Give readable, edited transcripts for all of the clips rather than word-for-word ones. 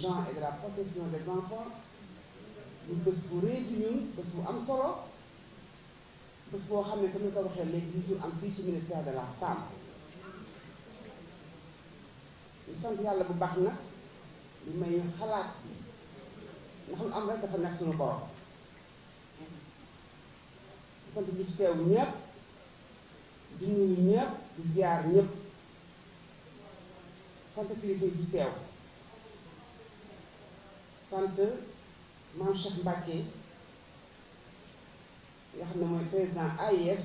gens et de la protection des enfants di bés bu rëy ci ñun bés bu am solo bés boo xam ne comme ni ko waxee léegi gisul am fii ci ministère de la femme ñu sant yàlla bu baax na li may ñu xalaat ndax lu am rek dafa nekk suñu borom sant ñi ci teew ñëpp di nuyu ñëpp di ziar ñëpp sant kilifa yi ci teew sant Mame Cheikh Mbacké nga xam ne mooy président AIS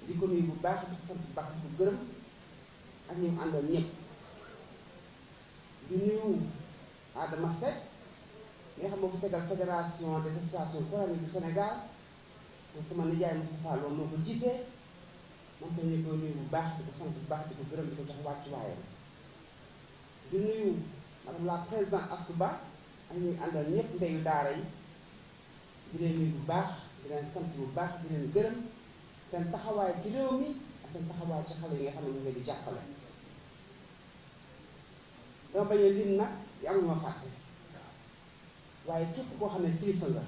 di ko nuyu bu baax di sant bu baax di ko gërëm ak ñi mu àndal ñëpp di nuyu Adama Seck nga xam ne moo fi tegal fédération des associations coraniques du Sénégal moom sama nijaay Moustapha Lo moo ko jiite moom tamit ñu koy nuyu bu baax di ko sant bu baax di ko gërëm di ko jox wàccuwaayam di nuyu madame la présidente Astou Ba ak ñuy àndal ñëpp ndeyu daara yi di leen nuyu bu baax di leen sant bu baax di leen gërëm seen taxawaay ci réew mi ak seen taxawaay ci xale yi nga xam ne ñu ngi leen di jàppale. dama bañ a lim nag yi am ma fàtte waaye képp koo xam ne kilifa nga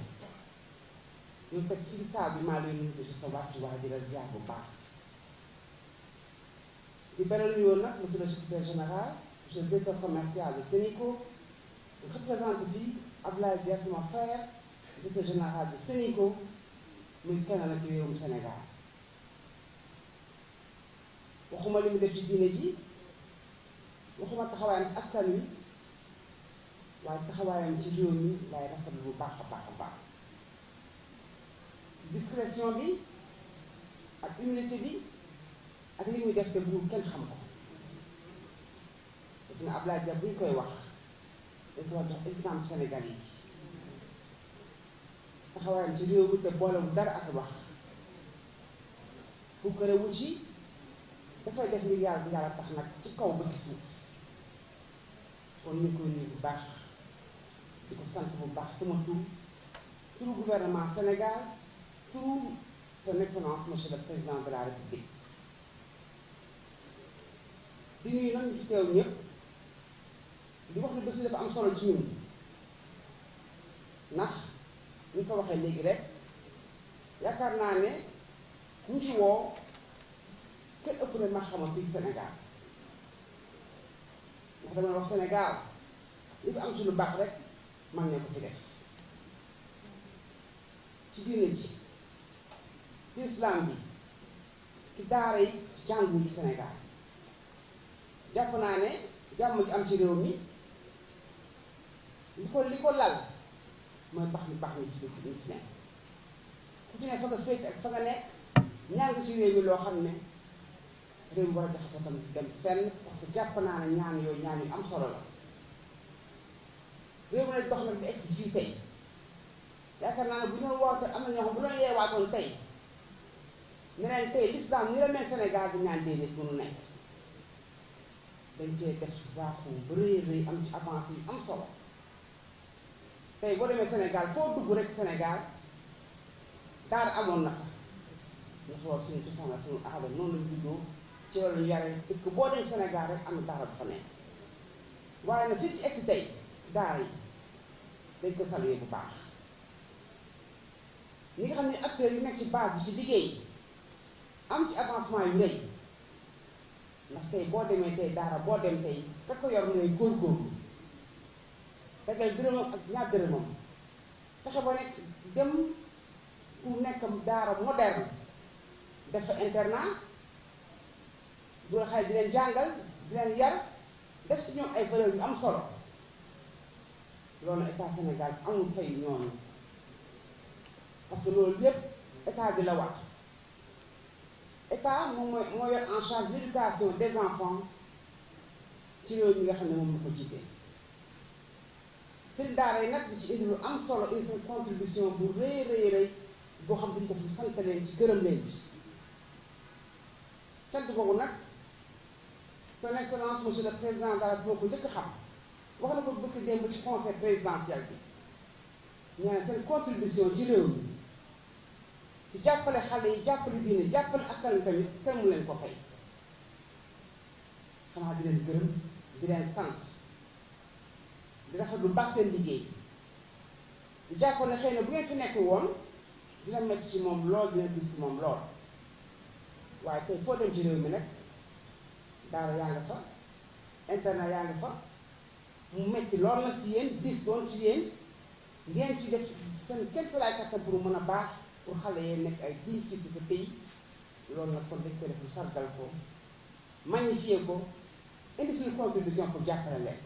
yow teg ci saa bi maa lay nuyu ci sa wàccuwaay di la ziar bu baax di beral nuyoo nag monsieur le secrétaire général monsieur le directeur commercial de Sénico représente bi Abdoulaye Dia sama frère directeur général de Sénico muy kenn la ci réewum Sénégal waxuma li mu def ci diine ji waxuma taxawaayam ci askan wi waaye taxawaayam ci réew mi laay rafetlu bu baax a baax a baax discrétion bi ak humilité bi ak li muy def te bu kenn xam ko def na Abdoulaye Dia bu ñu koy wax dañ ko war jox exemple Sénégal yi taxawaayam ci réew mi te boolewul dara ak wax bu ko rewul ci dafay def ngir yàlla bu yàlla tax nag ci kaw ba gis suuf kon ñu koy nuyu bu baax di ko sant bu baax sama turu gouvernement Sénégal turu son excellence monsieur le président de la république di nuyu nag ñu ci teew ñëpp di wax ne bés bi dafa am solo ci ñun ndax ñu ko waxee léegi rek yaakaar naa ne ñu ci woo kenn ëpp na ma xamal fii Sénégal ndax dama wax Sénégal li fi am ci lu baax rek man ne ko fi def ci diine ji ci islam bi ci daara yi ci jàngu ci Sénégal jàpp naa ne jàmm ji am ci réew mi li ko lal mooy baax mi ci dëkk bi fi nekk ku ci ne fa nga féete ak fa nga nekk ñaan nga ci réew mi loo xam ne réew mi war a jaxasoo tam dem fenn parce que jàpp naa ne ñaan yooyu ñaan yu am solo la réew mi nag dox nag bi egsi fii tey yaakaar naa ne bu ñu woote am na ñoo xam bu doon yeewaatoon tey ne leen tey l'islam ni la mel Sénégal di ñaan déedéet mënu nekk dañ cee def waaxu bu rëy rëy am ci avancé yu am solo tey boo demee Sénégal foo dugg rek Sénégal daara amoon na fa ñu xool suñu cosaan la suñu aada noonu lañu juddoo ci loolu ñu yare dëkk boo dem Sénégal rek am na daara bu fa nekk waaye nag fii ci egsi tey daara yi dañ ko saluer bu baax ñi nga xam ne acteurs yi nekk ci base bi ci liggéey am ci avancement yu rëy ndax tey boo demee tey daara boo dem tey ka ko yor ngay góorgóorlu tegal dërëmam ak ñaar dërëmam fexe ba nekk dem pour nekk daara moderne def fa internat bu nga xale di leen jàngal di leen yar def si ñoom ay valeurs yu am solo loolu état Sénégal amul fay ñooñu parce que loolu yépp état bi la wax état moom moo yor en charge l'éducation des enfants ci réew mi nga xam ne moom la ko jiite seen daara yi nag di ci indi lu am solo indi seen contribution bu rëy boo xam ne def lu sant leen ci gërëm leen ci cant boobu nag son excellence monsieur le président de la République ko njëkk xam wax na ko bëgg démb ci conseil présidentiel bi ñaan seen contribution ci réew mi ci jàppale xale yi jàppale diine jàppale askan wi tamit kenn mu leen ko fay xanaa di leen gërëm di leen sant di rafetlu baax seen liggéey di jàppoon ne xëy na bu ngeen fi nekk woon dina metti ci moom lool dina gis ci moom lool waaye tey foo dem ci réew mi nag daara yaa nga fa internet yaa nga fa mu metti lool na ci yéen dis doon ci yéen ngeen ci def seen kenn fi laay kattan pour mën a baax pour xale yee nekk ay digne fii ci sa pays loolu nag kon dañ koy def lu sargal ko magnifier ko indi suñu contribution pour jàppale leen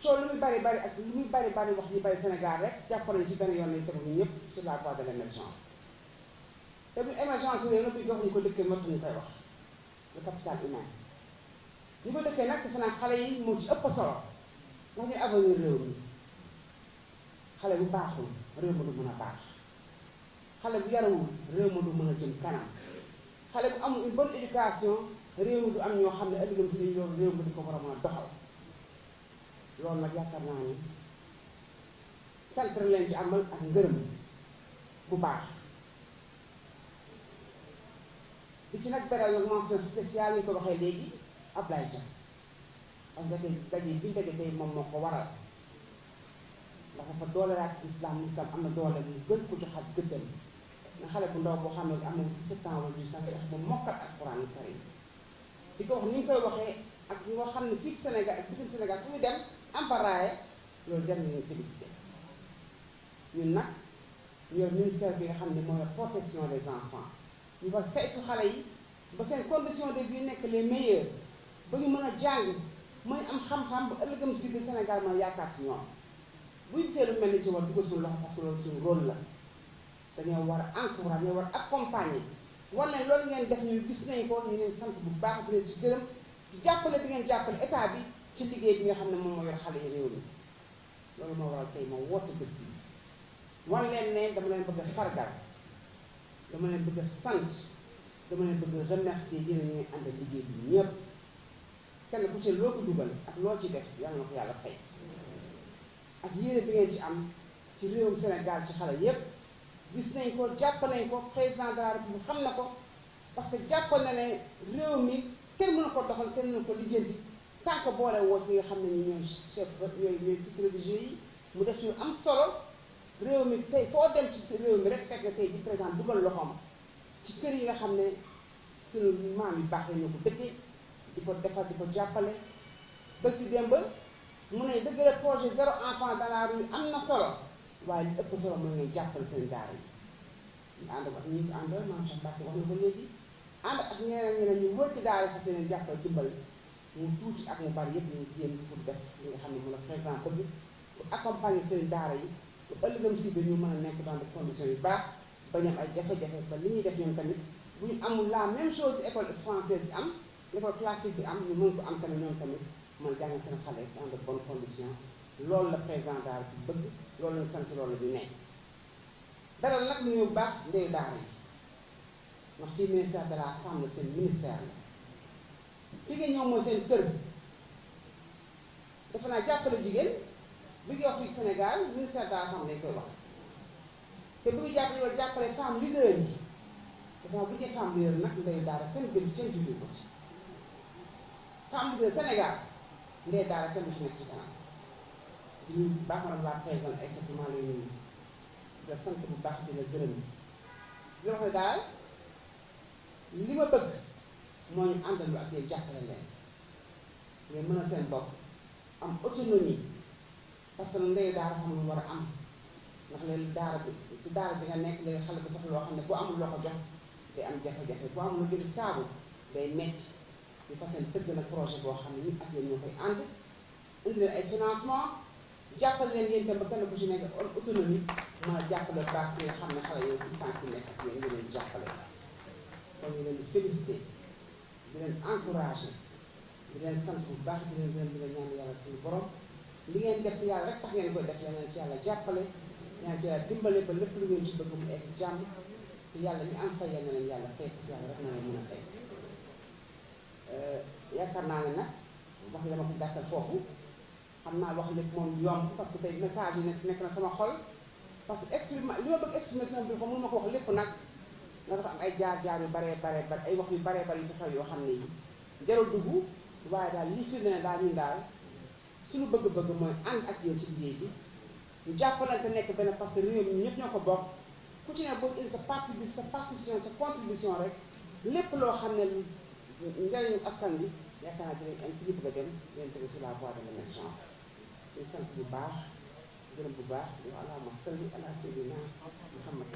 soo lu muy bari bari ak lu muy bari bari wax yi bari Sénégal rek jàpp nañ ci benn yoon lañ tegu ñu ñëpp sur la voie de l'émergence te bu émergence réew na buy dox ñu ko dëkkee mot ñu koy wax le capital humain ñu ko dëkkee nag defe naa xale yi moo ci ëpp solo ndax ñuy avenir réew mi xale bu baaxul réew ma du mën a baax xale bu yarawul réew ma du mën a jëm kanam xale bu amul une bonne éducation réew mi du am ñoo xam ne ëllëgam si dañu loolu réew mi di ko war a mën a doxal loolu nag yaakaar naa ni sant leen ci amal ak ngërëm bu baax di ci nag beral nag mention spéciale ñu ko waxee léegi Ablaye Dia parce que tey daje bi ñu daje tey moom moo ko waral ndax dafa doolelaat islam am na doole ñu gën ko joxaat gëddam nga xale bu ndaw boo xam ne am na 17 ans wala 18 ans tax ba mokkal alxuraanu karim di ko wax ni ñu koy waxee ak ñoo xam ne fii Sénégal ak bitim Sénégal fu ñu dem amparaaye loolu jar nañu félicité ñun nag ñu yor ministère bi nga xam ne mooy la protection des enfants ñu war saytu xale yi ba seen condition de vie nekk les meilleures ba ñu mën a jàng mën am xam-xam ba ëllëgam si biir Sénégal mën a yaakaar si ñoom bu ñu see lu mel ni ci war dugg suñu loxo parce que loolu suñu rôle la dañoo war a encourager ñoo war a accompagner war leen loolu ngeen def ñu gis nañ ko ñu leen sant bu baax di leen ci gërëm ci jàppale bi ngeen jàppale état bi ci liggéey bi nga xam ne moom moo yor xale yi réew mi loolu moo waral tey moo woote bés bi wan leen ne dama leen bëgg a sargal dama leen bëgg a sant dama leen bëgg a remercier yéen a ñuy ànd liggéey bi ñëpp kenn ku ci loo ko dugal ak loo ci def yàlla na ko yàlla fay ak yéene bi ngeen ci am ci réewum Sénégal ci xale yépp gis nañ ko jàpp nañ ko président de la République xam na ko parce que jàpp na ne réew mi kenn mënu ko doxal kenn mënu ko lijjanti tant que boole woo ñi nga xam ne ñu ñooy chef ñooy cycle religieux yi mu def ñu am solo réew mi tey foo dem ci réew mi rek fekk na tey di président dugal loxoom ci kër yi nga xam ne suñu maam yu baax yi ñoo ko dëkkee di ko defar di ko jàppale bëgg ci démb mu ne dëgg la projet 0 enfant dans la rue am na solo waaye li ëpp solo mooy ngay jàppale seen daara yi ñu ànd ak ñi ci àndoon maam Cheikh Mbacke wax na ko léegi ànd ak ñeneen ñu wër ci daara fa seen jàppale dimbal mu tuuti ak mu bari yëpp ñu jéem pour def li nga xam ne moom la président bëgg pour accompagner seen daara yi pour ëllëgam si ñu mën a nekk dans des conditions yu baax bañ am ay jafe-jafe ba li ñuy def ñoom tamit bu ñu amul la même chose école française bi am école classique bi am ñu mën ko am tamit ñoom tamit mën jàng seen xale dans de bonnes conditions loolu la président daara bi bëgg loolu la sant loolu bi nekk dalal nag lu ñu baax ndeyu daara yi ndax fii ministère de la femme la seen ministère la fi ngeen ñëw mooy seen kër bi defe naa jàppale jigéen bi ngi wax fii Sénégal ministère de la femme lañ koy wax te bu ñu jàppale yow jàppale femme leader yi defe naa bu ñu femme leader nag ndeyu daara kenn gën kenn jóge ko ci femme leader Sénégal ndeyu daara kenn du ci nekk ci kanam di ñu baax na la président exactement lay nuyu la sant bu baax di la gërëm di wax ne daal li ma bëgg moo ñu àndal ak yéen jàppale leen mais mën a seen bopp am autonomie parce que ndeyu daara xam lu war a am ndax léegi daara bi ci daara bi nga nekk léegi xale bu soxla loo xam ne boo amul loo ko jox day am jafe-jafe boo amul lu gën saabu day metti ñu fas yéene tëgg na projet boo xam ne ñun ak yéen ñoo koy ànd indi leen ay financement jàppale leen yéen itam ba kenn ku ci nekk autonomie mën a jàppale baax yi nga xam ne xale yooyu ci tànk nekk ak yéen ñu leen jàppale kon ñu leen di félicité di leen encouragé di leen sant bu baax di leen gërëm di leen ñaan yàlla suñu borom li ngeen def yàlla rek tax ngeen koy def yal na ci yàlla jàppale ñaan ci yàlla dimbale ba lépp lu ngeen ci bëgg mu egg jàmm te yàlla ñu am fay yal na leen yàlla fay ci yàlla rek na leen mën a fay yaakaar naa ne nag wax dama ko gàttal foofu xam naa wax lépp moom yomb parce que tey message yi nekk na sama xol parce que exprimer li ma bëgg exprimer sama bi ko mënu ma ko wax lépp nag nga dafa am ay jaar-jaar yu baree bare ay wax yu baree bare yu fi xew yoo xam ne yi jarul dugg waaye daal li firnde ne daal ñun daal suñu bëgg-bëgg mooy ànd ak yéen ci liggéey bi ñu jàppalante nekk benn parce que réew mi ñëpp ñoo ko bokk ku ci ne boo indi sa partition sa contribution rek lépp loo xam ne njëriñu askan bi yaakaar naa dinañ am ci ñu bëgg a dem leen tege sur la voie de l'émergence ñu sant bu baax gërëm bu baax yow allahumma salli ala sayyidina Muhammad